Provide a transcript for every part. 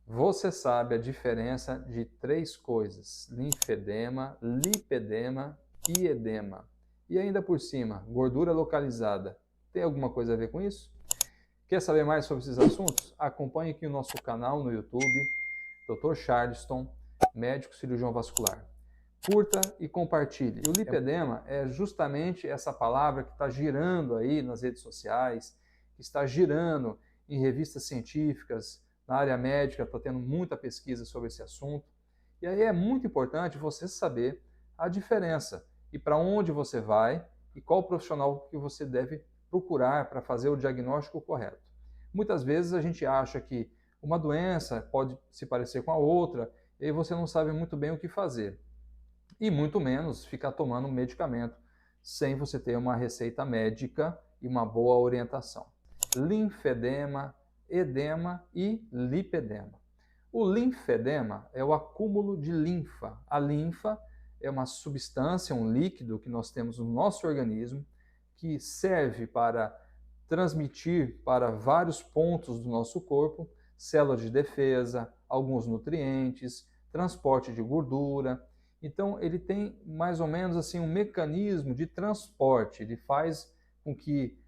Você sabe a diferença de três coisas: linfedema, lipedema e edema. E ainda por cima, gordura localizada. Tem alguma coisa a ver com isso? Quer saber mais sobre esses assuntos? Acompanhe aqui o nosso canal no YouTube, Dr. Charleston, médico cirurgião vascular. Curta e compartilhe. E o lipedema é justamente essa palavra que está girando aí nas redes sociais, que está girando em revistas científicas, na área médica, está tendo muita pesquisa sobre esse assunto. E aí é muito importante você saber a diferença e para onde você vai e qual profissional que você deve procurar para fazer o diagnóstico correto. Muitas vezes a gente acha que uma doença pode se parecer com a outra e aí você não sabe muito bem o que fazer. E muito menos ficar tomando um medicamento sem você ter uma receita médica e uma boa orientação. Linfedema, edema e lipedema. O linfedema é o acúmulo de linfa. A linfa é uma substância, um líquido que nós temos no nosso organismo que serve para transmitir para vários pontos do nosso corpo células de defesa, alguns nutrientes, transporte de gordura. Então ele tem mais ou menos assim um mecanismo de transporte, ele faz com que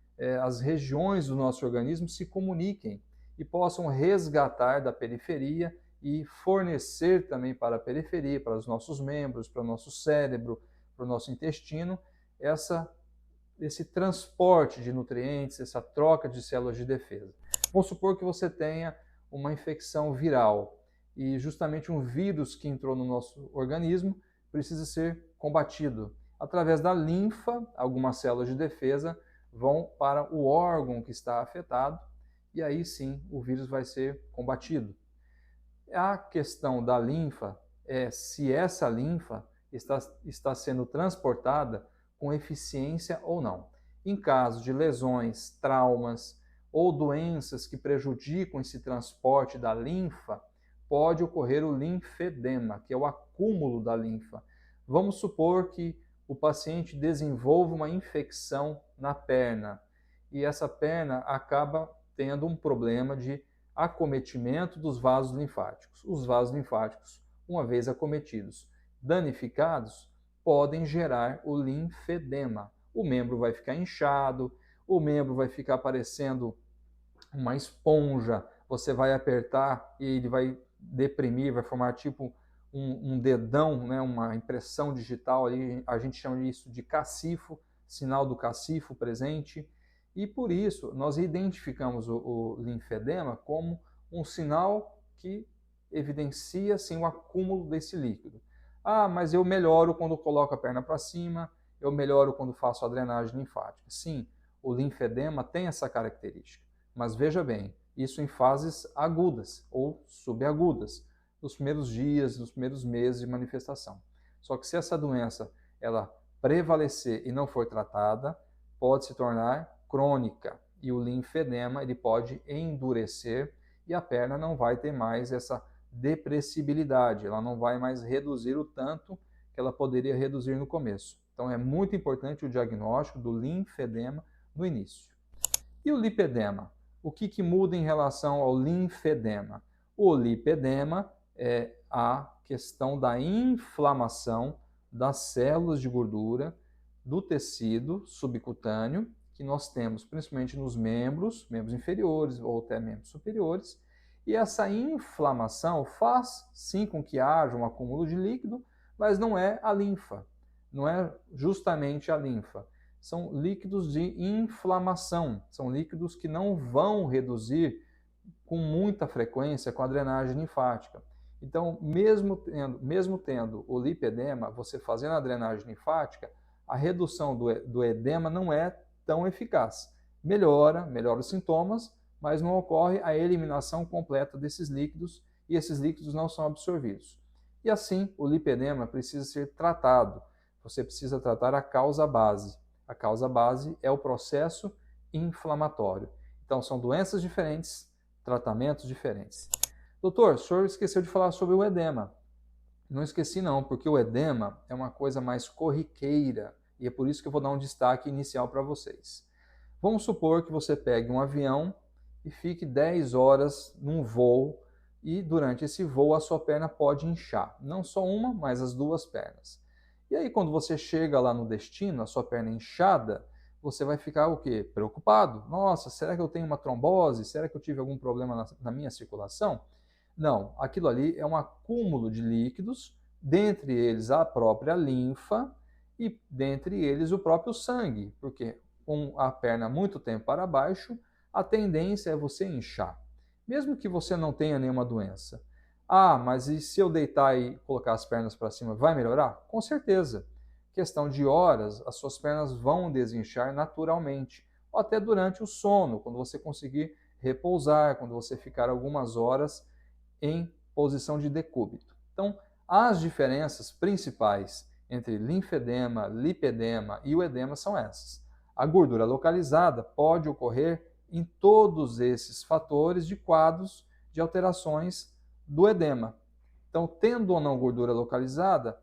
as regiões do nosso organismo se comuniquem e possam resgatar da periferia e fornecer também para a periferia, para os nossos membros, para o nosso cérebro, para o nosso intestino, esse transporte de nutrientes, essa troca de células de defesa. Vamos supor que você tenha uma infecção viral e justamente um vírus que entrou no nosso organismo precisa ser combatido. Através da linfa, algumas células de defesa vão para o órgão que está afetado e aí sim o vírus vai ser combatido. A questão da linfa é se essa linfa está sendo transportada com eficiência ou não. Em caso de lesões, traumas ou doenças que prejudicam esse transporte da linfa, pode ocorrer o linfedema, que é o acúmulo da linfa. Vamos supor que o paciente desenvolva uma infecção na perna e essa perna acaba tendo um problema de acometimento dos vasos linfáticos. Os vasos linfáticos, uma vez acometidos, danificados, podem gerar o linfedema. O membro vai ficar inchado, o membro vai ficar parecendo uma esponja, você vai apertar e ele vai deprimir, vai formar tipo um dedão, né, uma impressão digital ali, a gente chama isso de cacifo, sinal do cacifo presente, e por isso nós identificamos o linfedema como um sinal que evidencia sim, o acúmulo desse líquido. Ah, mas eu melhoro quando coloco a perna para cima, eu melhoro quando faço a drenagem linfática. Sim, o linfedema tem essa característica, mas veja bem, isso em fases agudas ou subagudas, nos primeiros dias, nos primeiros meses de manifestação. Só que se essa doença ela prevalecer e não for tratada, pode se tornar crônica e o linfedema ele pode endurecer e a perna não vai ter mais essa depressibilidade, ela não vai mais reduzir o tanto que ela poderia reduzir no começo. Então é muito importante o diagnóstico do linfedema no início. E o lipedema? O que muda em relação ao linfedema? O lipedema é a questão da inflamação das células de gordura do tecido subcutâneo que nós temos principalmente nos membros inferiores ou até membros superiores, e essa inflamação faz sim com que haja um acúmulo de líquido, mas não é a linfa, não é justamente a linfa. São líquidos de inflamação, são líquidos que não vão reduzir com muita frequência com a drenagem linfática. Então, mesmo tendo o lipedema, você fazendo a drenagem linfática, a redução do edema não é tão eficaz. Melhora os sintomas, mas não ocorre a eliminação completa desses líquidos e esses líquidos não são absorvidos. E assim, o lipedema precisa ser tratado. Você precisa tratar a causa base. A causa base é o processo inflamatório. Então, são doenças diferentes, tratamentos diferentes. Doutor, o senhor esqueceu de falar sobre o edema. Não esqueci não, porque o edema é uma coisa mais corriqueira e é por isso que eu vou dar um destaque inicial para vocês. Vamos supor que você pegue um avião e fique 10 horas num voo e durante esse voo a sua perna pode inchar. Não só uma, mas as duas pernas. E aí quando você chega lá no destino, a sua perna inchada, você vai ficar o quê? Preocupado. Nossa, será que eu tenho uma trombose? Será que eu tive algum problema na minha circulação? Não, aquilo ali é um acúmulo de líquidos, dentre eles a própria linfa e dentre eles o próprio sangue, porque com a perna muito tempo para baixo, a tendência é você inchar, mesmo que você não tenha nenhuma doença. Ah, mas e se eu deitar e colocar as pernas para cima, vai melhorar? Com certeza. Questão de horas, as suas pernas vão desinchar naturalmente, ou até durante o sono, quando você conseguir repousar, quando você ficar algumas horas em posição de decúbito. Então, as diferenças principais entre linfedema, lipedema e o edema são essas. A gordura localizada pode ocorrer em todos esses fatores de quadros de alterações do edema. Então, tendo ou não gordura localizada,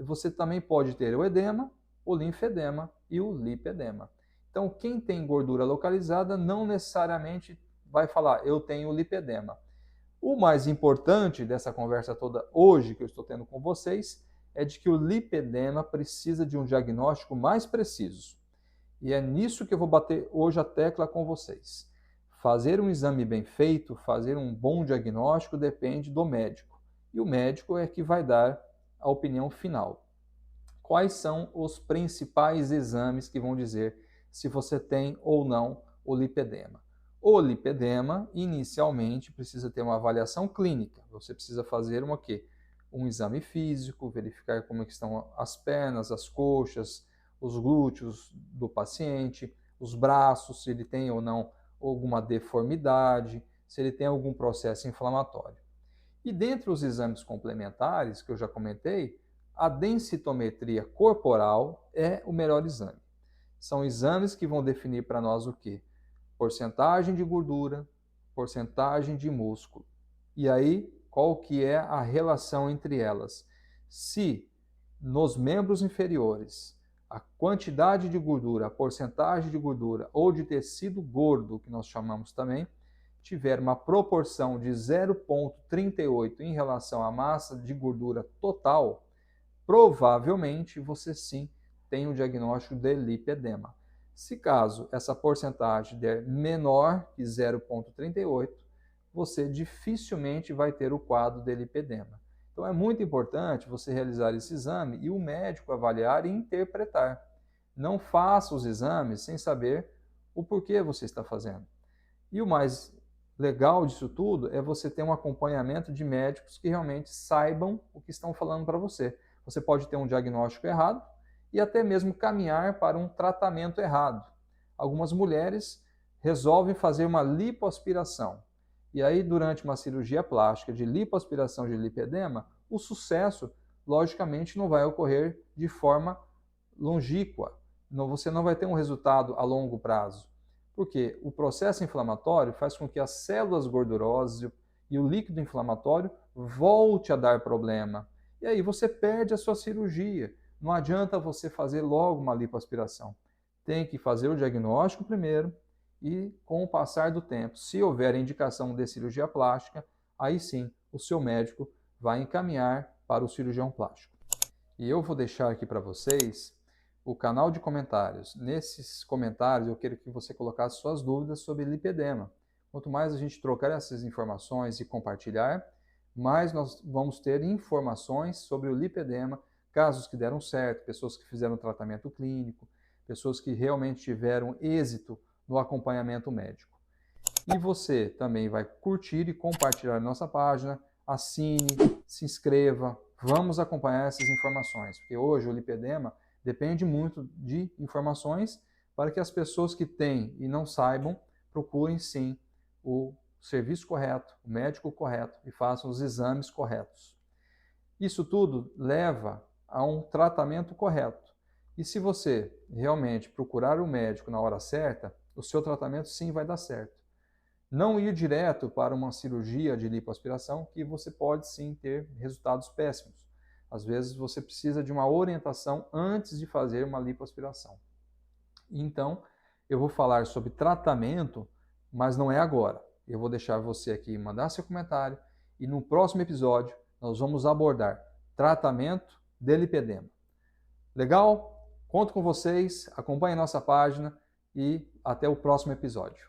você também pode ter o edema, o linfedema e o lipedema. Então, quem tem gordura localizada não necessariamente vai falar, eu tenho lipedema. O mais importante dessa conversa toda hoje que eu estou tendo com vocês é de que o lipedema precisa de um diagnóstico mais preciso. E é nisso que eu vou bater hoje a tecla com vocês. Fazer um exame bem feito, fazer um bom diagnóstico depende do médico. E o médico é que vai dar a opinião final. Quais são os principais exames que vão dizer se você tem ou não o lipedema? O lipedema, inicialmente, precisa ter uma avaliação clínica. Você precisa fazer uma quê? Um exame físico, verificar como estão as pernas, as coxas, os glúteos do paciente, os braços, se ele tem ou não alguma deformidade, se ele tem algum processo inflamatório. E dentre os exames complementares, que eu já comentei, a densitometria corporal é o melhor exame. São exames que vão definir para nós o quê? Porcentagem de gordura, porcentagem de músculo. E aí, qual que é a relação entre elas? Se nos membros inferiores a quantidade de gordura, a porcentagem de gordura ou de tecido gordo, que nós chamamos também, tiver uma proporção de 0,38 em relação à massa de gordura total, provavelmente você sim tem o diagnóstico de lipedema. Se caso essa porcentagem der menor que 0,38, você dificilmente vai ter o quadro de lipedema. Então é muito importante você realizar esse exame e o médico avaliar e interpretar. Não faça os exames sem saber o porquê você está fazendo. E o mais legal disso tudo é você ter um acompanhamento de médicos que realmente saibam o que estão falando para você. Você pode ter um diagnóstico errado e até mesmo caminhar para um tratamento errado. Algumas mulheres resolvem fazer uma lipoaspiração. E aí, durante uma cirurgia plástica de lipoaspiração de lipedema, o sucesso, logicamente, não vai ocorrer de forma longínqua. Você não vai ter um resultado a longo prazo. Porque o processo inflamatório faz com que as células gordurosas e o líquido inflamatório volte a dar problema. E aí você perde a sua cirurgia. Não adianta você fazer logo uma lipoaspiração. Tem que fazer o diagnóstico primeiro e, com o passar do tempo, se houver indicação de cirurgia plástica, aí sim o seu médico vai encaminhar para o cirurgião plástico. E eu vou deixar aqui para vocês o canal de comentários. Nesses comentários eu quero que você colocasse suas dúvidas sobre lipedema. Quanto mais a gente trocar essas informações e compartilhar, mais nós vamos ter informações sobre o lipedema, casos que deram certo, pessoas que fizeram tratamento clínico, pessoas que realmente tiveram êxito no acompanhamento médico. E você também vai curtir e compartilhar nossa página, assine, se inscreva, vamos acompanhar essas informações, porque hoje o lipedema depende muito de informações para que as pessoas que têm e não saibam procurem sim o serviço correto, o médico correto e façam os exames corretos. Isso tudo leva a um tratamento correto. E se você realmente procurar o médico na hora certa, o seu tratamento sim vai dar certo. Não ir direto para uma cirurgia de lipoaspiração, que você pode sim ter resultados péssimos. Às vezes você precisa de uma orientação antes de fazer uma lipoaspiração. Então, eu vou falar sobre tratamento, mas não é agora. Eu vou deixar você aqui mandar seu comentário e no próximo episódio nós vamos abordar tratamento de lipedema. Legal? Conto com vocês, acompanhe nossa página e até o próximo episódio.